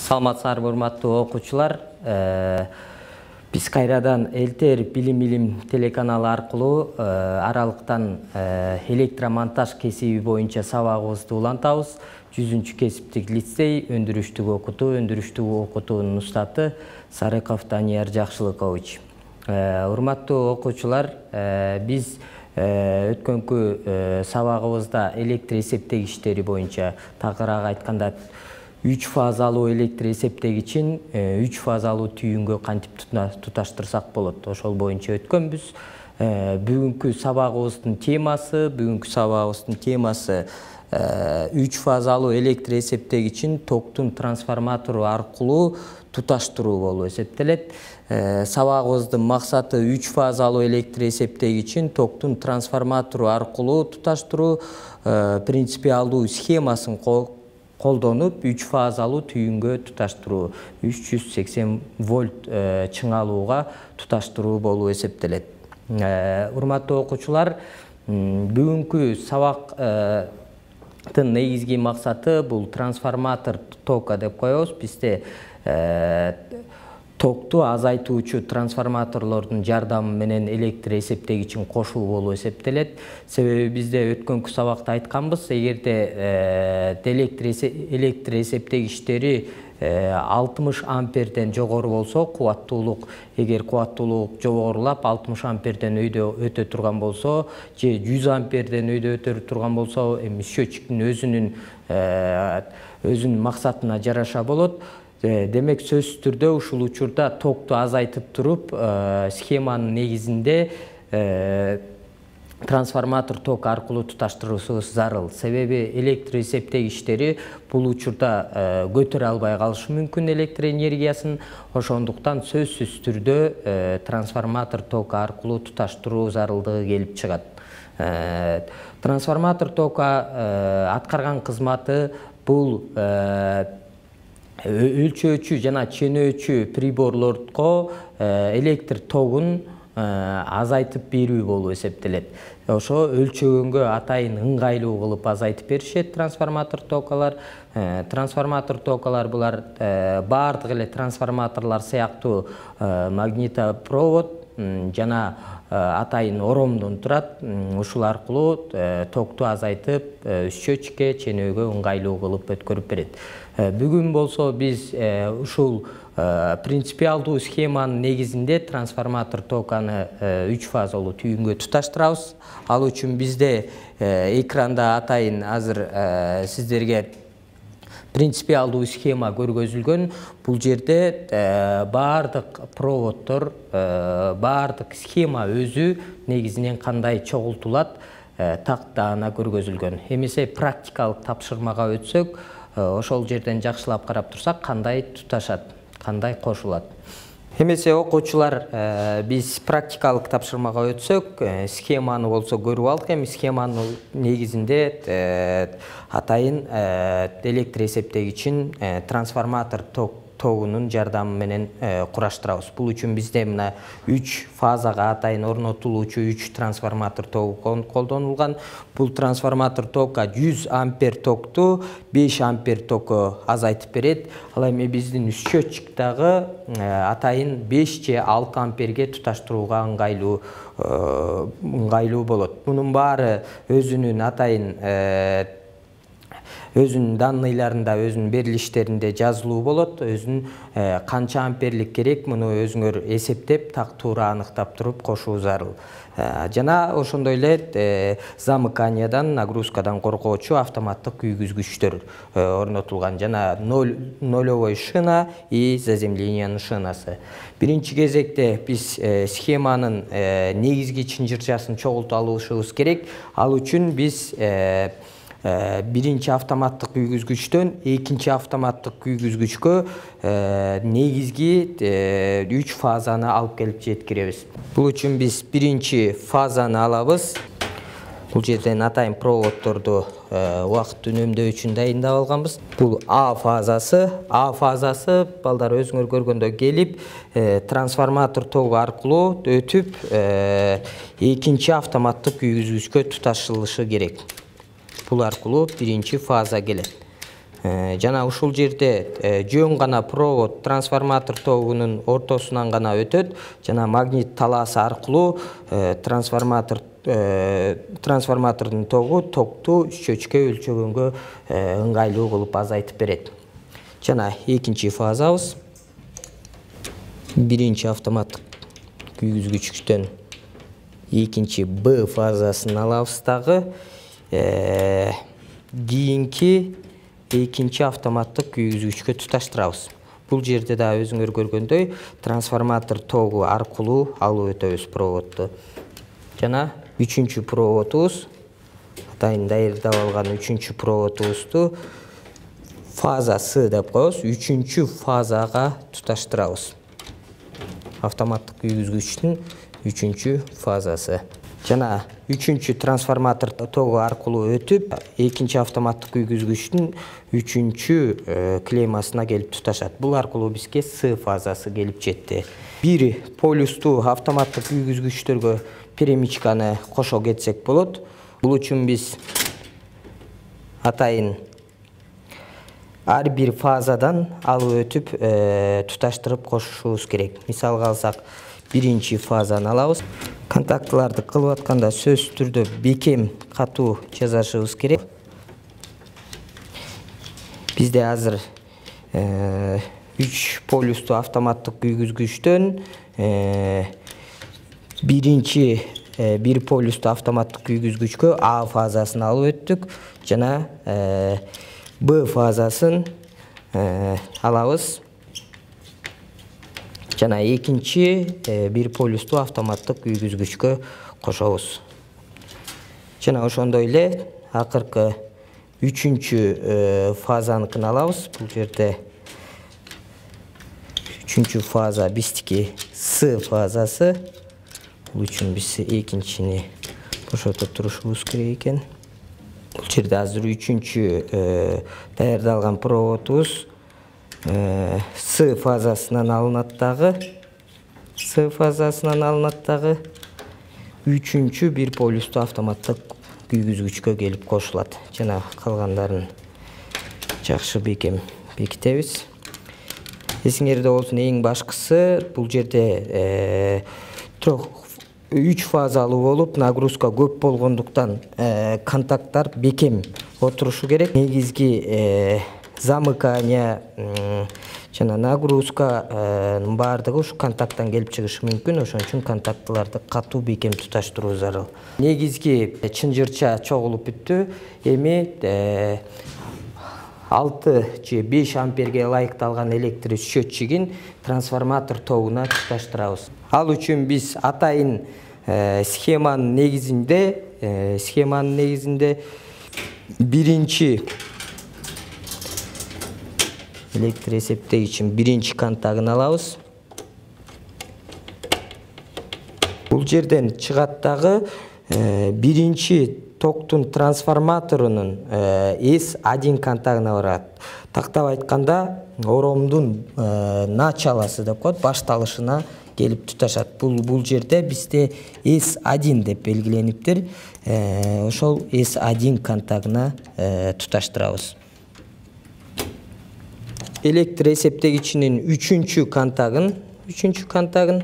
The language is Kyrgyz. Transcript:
Саламатсыздарбы, урматтуу окуучулар. Биз кайрадан Элтер билим телеканалы аркылуу аралыктан электромонтаж кесиби боюнча сабагыбызды улантабыз. 100-чү кесиптик лицей өндүрүштүк окутуунун устаты Сарыков Данияр Жакшылыкович. Урматтуу окуучулар, биз өткөнкү сабагыбызда электр эсептегичтери боюнча, тагыраак айтканда 3 фазалуу электр эсептегичин 3 фазалуу түйүнгө кантип туташтырсак болот, ошол боюнча өткөнбүз. Бүгүнкү сабагыбыздын темасы 3 фазалуу электр эсептегичин токтун трансформатору аркылуу туташтыруу болуп эсептелет. Сабагыбыздын максаты 3 фазалуу электр эсептегичин токтун трансформатору аркылуу туташтыруу, принципиалдуу схемасын колдонуп 3 фазалуу түйүнгө туташтыруу, 380 вольт чыңалууга туташтыруу болуп эсептелет. Урматтуу окуучулар, бүгүнкү сабактын негизги максаты бул трансформатор тока деп коебуз. Бизде токту азайтуучу трансформаторлордун жардамы менен электр эсептегичин кошуу болуп эсептелет. Себеби бизде өткөнкү сабакта айтканбыз, эгерде электр эсептегичтери 60 амперден жогору болсо, эгер кубаттуулук жогорулап 60 амперден өтө турган болсо, же 100 амперден өтө турган болсо, счетчиктин өзүнүн максатына жараша болот. Демек, сөзсүз түрдө ушул учурда токту азайтып туруп, схеманын негизинде трансформатор ток аркылуу туташтыруусубуз зарыл. Себеби электр эсептегичтери бул учурда көтөрө албай калышы мүмкүн электр энергиясын. Ошондуктан сөзсүз түрдө трансформатор ток аркылуу туташтыруу зарылдыгы келип чыгат. Трансформатор тока аткарган кызматы бул өлчөөчү жана ченөөчү приборлорго электр тогун азайтып берүү болуп эсептелет. Ошо өлчөгөнгө атайын ыңгайлуу кылып азайтып беришет трансформатор токалар. Трансформатор токалар булар баардык эле трансформаторлор сыяктуу магнитопровод жана атайын оромдон турат. Ушул аркылуу токту азайтып, счетчикке, ченөөгө ыңгайлуу кылып өткөрүп берет. Бүгүн болсо биз ушул принципиалдуу схеманын негизинде трансформатор токаны 3 фазалуу түйүнгө туташтырабыз. Ал үчүн бизде экранда атайын азыр сиздерге принципиалдуу схема көргөзүлгөн. Бул жерде баардык проводдор, баардык схема өзү негизинен кандай чогултулат, тактаана көргөзүлгөн. Эмесе практикалык тапшырмага өтсөк, ошол жерден жакшылап карап турсак, кандай туташат, кандай кошулат. Эмесе окуучулар, биз практикалык тапшырмага өтсөк, схеманы болсо көрүп алдык. Эми схеманын негизинде атайын электр эсептегичин трансформатор тогунун жардамы менен кураштырабыз. Бул үчүн бизде мына 3 фазага атайын орнотулуучу 3 трансформатор тогу колдонулган. Бул трансформатор тока 100 ампер токту 5 ампер току азайтып берет. Ал эми биздин счетчиктагы атайын 5 же 6 амперге туташтырууга ыңгайлуу болот. Мунун баары өзүнүн атайын өзүнүн данныйларында, өзүнүн берилиштеринде жазылуу болот. Өзүнүн канча амперлик керек, муну өзүңөр эсептеп, так туура аныктап туруп кошуу зарыл. Жана ошондой эле замыканиядан, нагрузкадан коргоочу автоматтык күйгүзгүчтөр орнотулган, жана нолевой шина и заземлениянын шинасы. Биринчи кезекте биз схеманын негизги чынжырчасын чогултуп алышыбыз керек. Ал үчүн биз биринчи автоматтык күйгүзгүчтөн экинчи автоматтык күйгүзгүчкө негизги 3 фазаны алып келип жеткиребиз. Бул үчүн биз биринчи фазаны алабыз. Бул жерден атайын проводдорду убакыт үнөмдөө үчүн дайындап алганбыз. Бул А фазасы. А фазасы балдар өзүңөр көргөндөй келип, трансформатор тогу аркылуу өтүп, экинчи автоматтык күйгүзгүчкө туташылышы керек. Бул аркылуу биринчи фаза келет. Жана ушул жерде жөн гана провод трансформатор тогунун ортосунан гана өтөт. Жана магнит талаасы аркылуу трансформатордун тогу токту чөчкө өлчөгөнгө ыңгайлуу кылып азайтып берет. Жана экинчи фазабыз биринчи автоматтык күйгүзгүчтөн экинчи Б фазасын алабыз дагы. Кийинки экинчи автоматтык күйгүзгүчкө туташтырабыз. Бул жерде да өзүңөр көргөндөй трансформатор тогу аркылуу алып өтөбүз проводду. Жана үчүнчү проводубуз, атайын даярдап алган үчүнчү проводубузду фаза С деп коебуз. Үчүнчү фазага туташтырабыз. Автоматтык күйгүзгүчтүн үчүнчү фазасы. Жана үчүнчү трансформатор тогу аркылуу өтүп, экинчи автоматтык күйгүзгүчтүн үчүнчү клеммасына келип туташат. Бул аркылуу бизге С фазасы келип жетти. Бир полюстуу автоматтык күйгүзгүчтөргө перемичканы кошо кетсек болот. Бул үчүн биз атайын ар бир фазадан алып өтүп туташтырып кошушубуз керек. Мисалга алсак, биринчи фазаны алабыз. Контактыларды кылып атканда сөзсүз түрдө бекем катуу жасашыбыз керек. Бизде азыр 3 полюстуу автоматтык күйгүзгүчтөн биринчи бир полюстуу автоматтык күйгүзгүчкө А фазасын алып өттүк. Жана Б фазасын алабыз. Жана экинчи бир полюстуу автоматтык күйгүзгүчкө кошобуз. Жана ошондой эле акыркы үчүнчү фазаныкын алабыз. Бул жерде үчүнчү фаза биздики С фазасы. Бул үчүн биз экинчини бошото турушубуз керек экен. Бул жерде азыр үчүнчү даярдалган проводубуз С фазасынан алынат дагы. С фазасынан алынат дагы. Үчүнчү бир полюстуу автоматтык күйгүзгүчкө келип кошулат. Жана калгандарын жакшы бекем бекитебиз. Эсиңерде болсун, эң башкысы бул жерде 3 фазалуу болуп, нагрузка көп болгондуктан контакттар бекем отурушу керек. Негизги замыкание жана нагрузканын баардыгы ушу контакттан келип чыгышы мүмкүн. Ошон үчүн контактыларды катуу бекем туташтыруу зарыл. Негизги чынжырча чогулуп бүттү. Эми 6 же 5 амперге ылайыкталган электр счетчигин трансформатор тогуна туташтырабыз. Ал үчүн биз атайын схеманын негизинде биринчи электр эсептегичин биринчи контагын алабыз. Бул жерден чыгат дагы биринчи токтун трансформаторунун S1 контагына барат. Тактап айтканда, оромдун началасы деп коет, башталышына келип туташат. Бул жерде бизде S1 деп белгилениптир. Ошол S1 контагына туташтырабыз. Электр эсептегичинин үчүнчү контагын